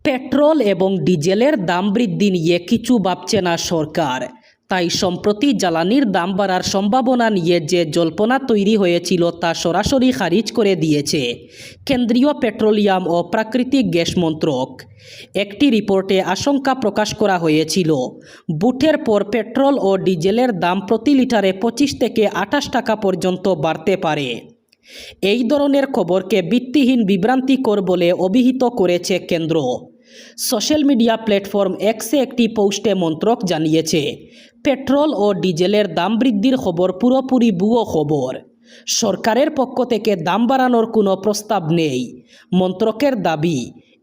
Petrol এবং ডিজেলের দাম বৃদ্ধি নিয়ে কিছু ভাবছে না সরকার। তাই সম্প্রতি জ্বালানির দাম বাড়ার সম্ভাবনা নিয়ে যে জল্পনা তৈরি হয়েছিল তা সরাসরি খারিজ করে দিয়েছে কেন্দ্রীয় পেট্রোলিয়াম ও প্রাকৃতিক গ্যাস মন্ত্রক। একটি রিপোর্টে আশঙ্কা প্রকাশ করা হয়েছিল বুটের পর পেট্রোল ও ডিজেলের দাম প্রতি লিটারে 25 থেকে 28 টাকা পর্যন্ত বাড়তে পারে। এই ধরনের খবরকে ভিত্তিহীন বিভ্রান্তিকর বলে অভিহিত করেছে কেন্দ্র। সোশ্যাল মিডিয়া প্ল্যাটফর্ম এক্সে একটি পোস্টে মন্ত্রক জানিয়েছে, পেট্রোল ও ডিজেলের দাম বৃদ্ধির খবর পুরোপুরি ভুয়ো খবর। সরকারের পক্ষ থেকে দাম বাড়ানোর কোনো প্রস্তাব নেই। মন্ত্রকের দাবি,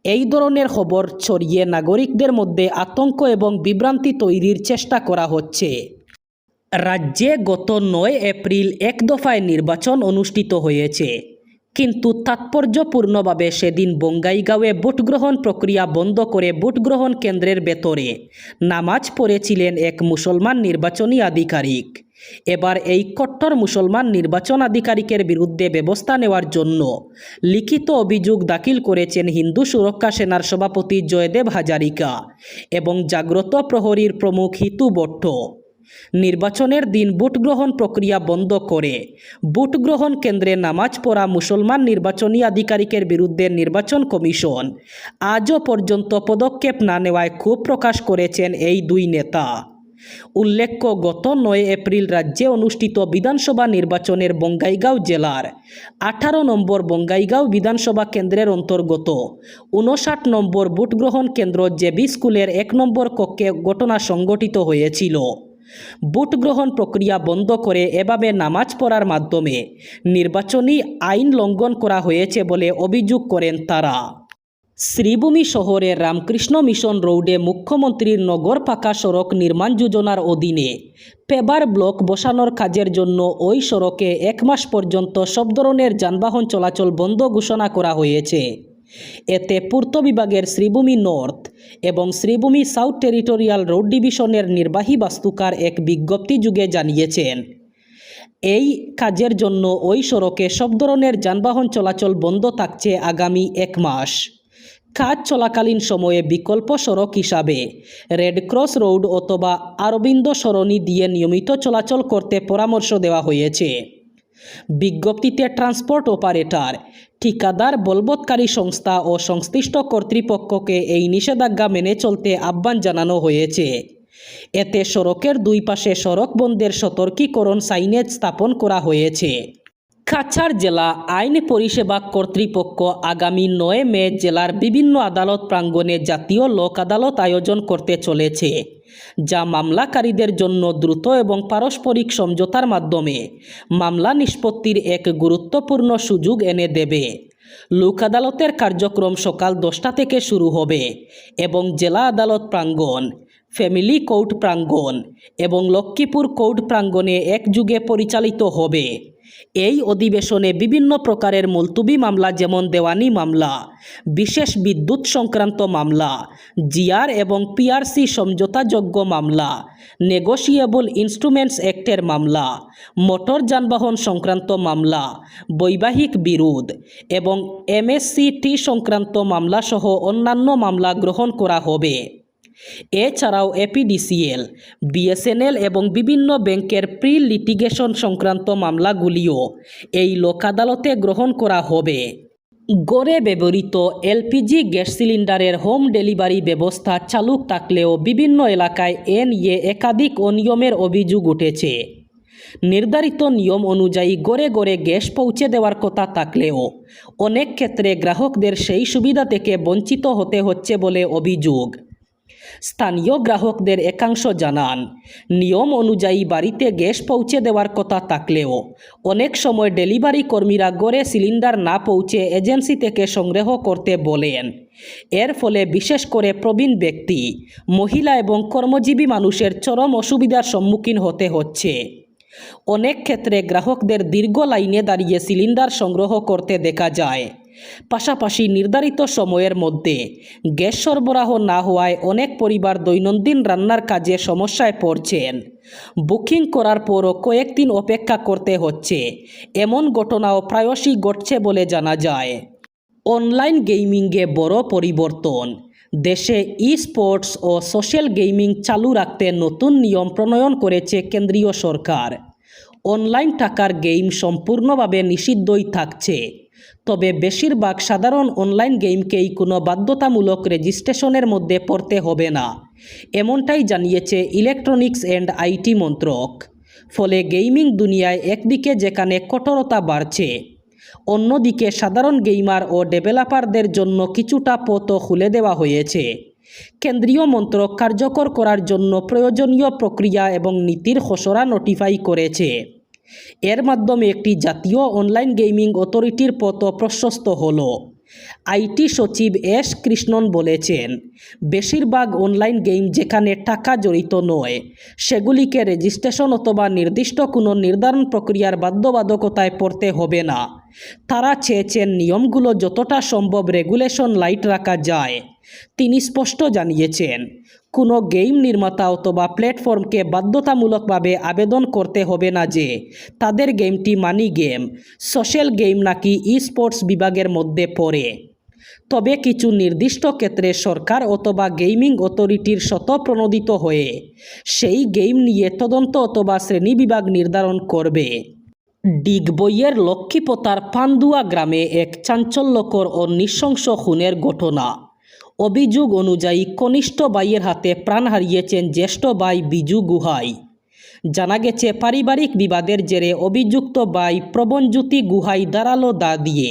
এই ধরনের খবর ছড়িয়ে নাগরিকদের মধ্যে আতঙ্ক এবং বিভ্রান্তি তৈরির চেষ্টা করা হচ্ছে। রাজ্যে গত 9 এপ্রিল এক দফায় নির্বাচন অনুষ্ঠিত হয়েছে, কিন্তু তাৎপর্যপূর্ণভাবে সেদিন বঙ্গাইগাঁওয়ে ভোটগ্রহণ প্রক্রিয়া বন্ধ করে ভোটগ্রহণ কেন্দ্রের ভেতরে নামাজ পড়েছিলেন এক মুসলমান নির্বাচনী আধিকারিক। এবার এই কট্টর মুসলমান নির্বাচন আধিকারিকের বিরুদ্ধে ব্যবস্থা নেওয়ার জন্য লিখিত অভিযোগ দাখিল করেছেন হিন্দু সুরক্ষা সেনার সভাপতি জয়দেব হাজারিকা এবং জাগ্রত প্রহরীর প্রমুখ হিতু ভট্ট। নির্বাচনের দিন ভোটগ্রহণ প্রক্রিয়া বন্ধ করে ভোটগ্রহণ কেন্দ্রে নামাজ পড়া মুসলমান নির্বাচনী আধিকারিকের বিরুদ্ধে নির্বাচন কমিশন আজও পর্যন্ত পদক্ষেপ না নেওয়ায় ক্ষোভ প্রকাশ করেছেন এই দুই নেতা। উল্লেখ্য, গত 9 এপ্রিল রাজ্যে অনুষ্ঠিত বিধানসভা নির্বাচনের বঙ্গাইগাঁও জেলার 18 নম্বর বঙ্গাইগাঁও বিধানসভা কেন্দ্রের অন্তর্গত 59 নম্বর ভোটগ্রহণ কেন্দ্র জেবি স্কুলের 1 নম্বর কক্ষে ঘটনা সংঘটিত হয়েছিল। ভোটগ্রহণ প্রক্রিয়া বন্ধ করে এভাবে নামাজ পড়ার মাধ্যমে নির্বাচনী আইন লঙ্ঘন করা হয়েছে বলে অভিযোগ করেন তারা। শ্রীভূমি শহরের রামকৃষ্ণ মিশন রোডে মুখ্যমন্ত্রীর নগর পাকা সড়ক নির্মাণ যোজনার অধীনে পেভার ব্লক বসানোর কাজের জন্য ওই সড়কে 1 মাস পর্যন্ত সব ধরনের যানবাহন চলাচল বন্ধ ঘোষণা করা হয়েছে। এতে পূর্ত বিভাগের শ্রীভূমি নর্থ এবং শ্রীভূমি সাউথ টেরিটোরিয়াল রোড ডিভিশনের নির্বাহী বাস্তুকার এক বিজ্ঞপ্তি যুগে জানিয়েছেন, এই কাজের জন্য ওই সড়কে সব ধরনের যানবাহন চলাচল বন্ধ থাকছে আগামী 1 মাস। কাজ চলাকালীন সময়ে বিকল্প সড়ক হিসাবে রেডক্রস রোড অথবা অরবিন্দ সরণি দিয়ে নিয়মিত চলাচল করতে পরামর্শ দেওয়া হয়েছে। বিজ্ঞপ্তিতে ট্রান্সপোর্ট অপারেটর, ঠিকাদার, বলবৎকারী সংস্থা ও সংশ্লিষ্ট কর্তৃপক্ষকে এই নিষেধাজ্ঞা মেনে চলতে আহ্বান জানানো হয়েছে। এতে সড়কের দুই পাশে সড়ক বন্ধের সতর্কীকরণ সাইনেজ স্থাপন করা হয়েছে। কাছাড় জেলা আইন পরিষেবা কর্তৃপক্ষ আগামী 9 মে জেলার বিভিন্ন আদালত প্রাঙ্গণে জাতীয় লোক আদালত আয়োজন করতে চলেছে, যা মামলাকারীদের জন্য দ্রুত এবং পারস্পরিক সমঝোতার মাধ্যমে মামলা নিষ্পত্তির এক গুরুত্বপূর্ণ সুযোগ এনে দেবে। লোক আদালতের কার্যক্রম সকাল 10টা থেকে শুরু হবে এবং জেলা আদালত প্রাঙ্গণ, ফ্যামিলি কোর্ট প্রাঙ্গণ এবং লক্ষ্মীপুর কোর্ট প্রাঙ্গণে একযোগে পরিচালিত হবে। এই অধিবেশনে বিভিন্ন প্রকারের মুলতুবি মামলা যেমন দেওয়ানি মামলা, বিশেষ বিদ্যুৎ সংক্রান্ত মামলা, জিআর এবং পিআরসি সমঝোতাযোগ্য মামলা, নেগোশিয়েবল ইনস্ট্রুমেন্টস অ্যাক্টের মামলা, মোটর যানবাহন সংক্রান্ত মামলা, বৈবাহিক বিরোধ এবং এমএসসিটি সংক্রান্ত মামলা সহ অন্যান্য মামলা গ্রহণ করা হবে। এছাড়াও এপিডিসিএল, বিএসএনএল এবং বিভিন্ন ব্যাংকের প্রি লিটিগেশন সংক্রান্ত মামলাগুলিও এই লোক আদালতে গ্রহণ করা হবে। গড়ে ব্যবহৃত এলপিজি গ্যাস সিলিন্ডারের হোম ডেলিভারি ব্যবস্থা চালু থাকলেও বিভিন্ন এলাকায় এ নিয়ে একাধিক অনিয়মের অভিযোগ উঠেছে। নির্ধারিত নিয়ম অনুযায়ী গড়ে গড়ে গ্যাস পৌঁছে দেওয়ার কথা থাকলেও অনেক ক্ষেত্রে গ্রাহকদের সেই সুবিধা থেকে বঞ্চিত হতে হচ্ছে বলে অভিযোগ। স্থানীয় গ্রাহকদের একাংশ জানান, নিয়ম অনুযায়ী বাড়িতে গ্যাস পৌঁছে দেওয়ার কথা থাকলেও অনেক সময় ডেলিভারি কর্মীরা গড়ে সিলিন্ডার না পৌঁছে এজেন্সি থেকে সংগ্রহ করতে বলেন। এর ফলে বিশেষ করে প্রবীণ ব্যক্তি, মহিলা এবং কর্মজীবী মানুষের চরম অসুবিধার সম্মুখীন হতে হচ্ছে। অনেক ক্ষেত্রে গ্রাহকদের দীর্ঘ লাইনে দাঁড়িয়ে সিলিন্ডার সংগ্রহ করতে দেখা যায়। পাশাপাশি নির্ধারিত সময়ের মধ্যে গ্যাস সরবরাহ না হওয়ায় অনেক পরিবার দৈনন্দিন রান্নার কাজে সমস্যায় পড়ছেন। বুকিং করার পরও কয়েকদিন অপেক্ষা করতে হচ্ছে, এমন ঘটনাও প্রায়শই ঘটছে বলে জানা যায়। অনলাইন গেমিংয়ে বড় পরিবর্তন। দেশে ই স্পোর্টস ও সোশ্যাল গেমিং চালু রাখতে নতুন নিয়ম প্রণয়ন করেছে কেন্দ্রীয় সরকার। অনলাইন টাকার গেম সম্পূর্ণভাবে নিষিদ্ধই থাকছে, তবে বেশিরভাগ সাধারণ অনলাইন গেমকেই কোনো বাধ্যতামূলক রেজিস্ট্রেশনের মধ্যে পড়তে হবে না, এমনটাই জানিয়েছে ইলেকট্রনিক্স অ্যান্ড আইটি মন্ত্রক। ফলে গেমিং দুনিয়ায় একদিকে যেখানে কঠোরতা বাড়ছে, অন্যদিকে সাধারণ গেমার ও ডেভেলপারদের জন্য কিছুটা পথও খুলে দেওয়া হয়েছে। কেন্দ্রীয় মন্ত্রক কার্যকর করার জন্য প্রয়োজনীয় প্রক্রিয়া এবং নীতির খসড়া নোটিফাই করেছে। এর মাধ্যমে একটি জাতীয় অনলাইন গেমিং অথরিটির পথও প্রশস্ত হলো। আইটি সচিব এস কৃষ্ণন বলেছেন, বেশিরভাগ অনলাইন গেম যেখানে টাকা জড়িত নয়, সেগুলিকে রেজিস্ট্রেশন অথবা নির্দিষ্ট কোনো নির্ধারণ প্রক্রিয়ার বাধ্যবাধকতায় পড়তে হবে না। তারা চেয়েছেন নিয়মগুলো যতটা সম্ভব রেগুলেশন লাইট রাখা যায়। তিনি স্পষ্ট জানিয়েছেন, কোনো গেম নির্মাতা অথবা প্ল্যাটফর্মকে বাধ্যতামূলকভাবে আবেদন করতে হবে না যে তাদের গেমটি মানি গেম, সোশ্যাল গেম নাকি ই স্পোর্টস বিভাগের মধ্যে পড়ে। তবে কিছু নির্দিষ্ট ক্ষেত্রে সরকার অথবা গেমিং অথরিটির স্বতঃপ্রণোদিত হয়ে সেই গেম নিয়ে তদন্ত অথবা শ্রেণীবিভাগ নির্ধারণ করবে। ডিগবইয়ের লক্ষ্মীপোতার পান্দুয়া গ্রামে এক চাঞ্চল্যকর ও নৃশংস খুনের ঘটনা। অভিযোগ অনুযায়ী কনিষ্ঠ ভাইয়ের হাতে প্রাণ হারিয়েছেন জ্যেষ্ঠ ভাই বিজু গুহাই। জানা গেছে, পারিবারিক বিবাদের জেরে অভিযুক্ত ভাই প্রবণজ্যোতি গুহাই ধারালো দা দিয়ে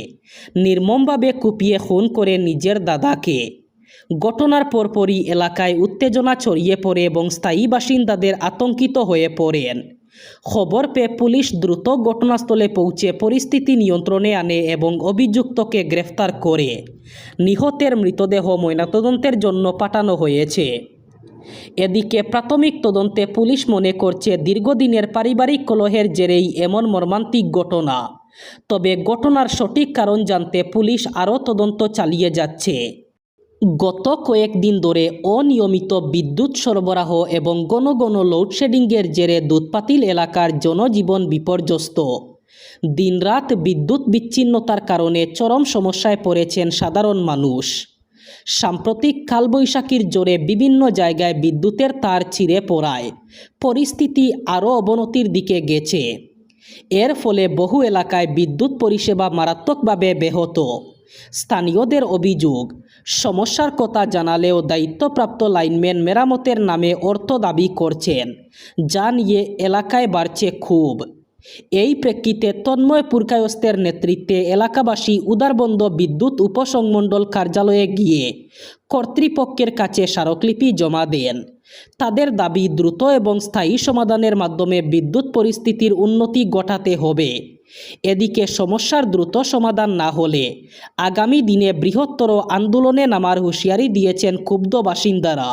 নির্মমভাবে কুপিয়ে খুন করে নিজের দাদাকে। ঘটনার পরপরই এলাকায় উত্তেজনা ছড়িয়ে পড়ে এবং স্থায়ী বাসিন্দাদের আতঙ্কিত হয়ে পড়েন। খবর পেয়ে পুলিশ দ্রুত ঘটনাস্থলে পৌঁছে পরিস্থিতি নিয়ন্ত্রণে আনে এবং অভিযুক্তকে গ্রেফতার করে নিহতের মৃতদেহ ময়নাতদন্তের জন্য পাঠানো হয়েছে। এদিকে প্রাথমিক তদন্তে পুলিশ মনে করছে দীর্ঘদিনের পারিবারিক কলহের জেরেই এমন মর্মান্তিক ঘটনা। তবে ঘটনার সঠিক কারণ জানতে পুলিশ আরও তদন্ত চালিয়ে যাচ্ছে। গত কয়েকদিন ধরে অনিয়মিত বিদ্যুৎ সরবরাহ এবং ঘন ঘন লোডশেডিংয়ের জেরে দুধপাতিল এলাকার জনজীবন বিপর্যস্ত। দিনরাত বিদ্যুৎ বিচ্ছিন্নতার কারণে চরম সমস্যায় পড়েছেন সাধারণ মানুষ। সাম্প্রতিক কালবৈশাখীর জোরে বিভিন্ন জায়গায় বিদ্যুতের তার ছিঁড়ে পড়ায় পরিস্থিতি আরও অবনতির দিকে গেছে। এর ফলে বহু এলাকায় বিদ্যুৎ পরিষেবা মারাত্মকভাবে ব্যাহত। স্থানীয়দের অভিযোগ, সমস্যার কথা জানালেও দায়িত্বপ্রাপ্ত লাইনম্যান মেরামতের নামে অর্থ দাবি করছেন, যা নিয়ে এলাকায় বাড়ছে ক্ষোভ। এই প্রেক্ষিতে তন্ময় পুরকায়স্থের নেতৃত্বে এলাকাবাসী উদারবন্দ বিদ্যুৎ উপসংমণ্ডল কার্যালয়ে গিয়ে কর্তৃপক্ষের কাছে স্মারকলিপি জমা দেন। তাদের দাবি, দ্রুত এবং স্থায়ী সমাধানের মাধ্যমে বিদ্যুৎ পরিস্থিতির উন্নতি ঘটাতে হবে। এদিকে সমস্যার দ্রুত সমাধান না হলে আগামী দিনে বৃহত্তর আন্দোলনে নামার হুঁশিয়ারি দিয়েছেন ক্ষুব্ধ বাসিন্দারা।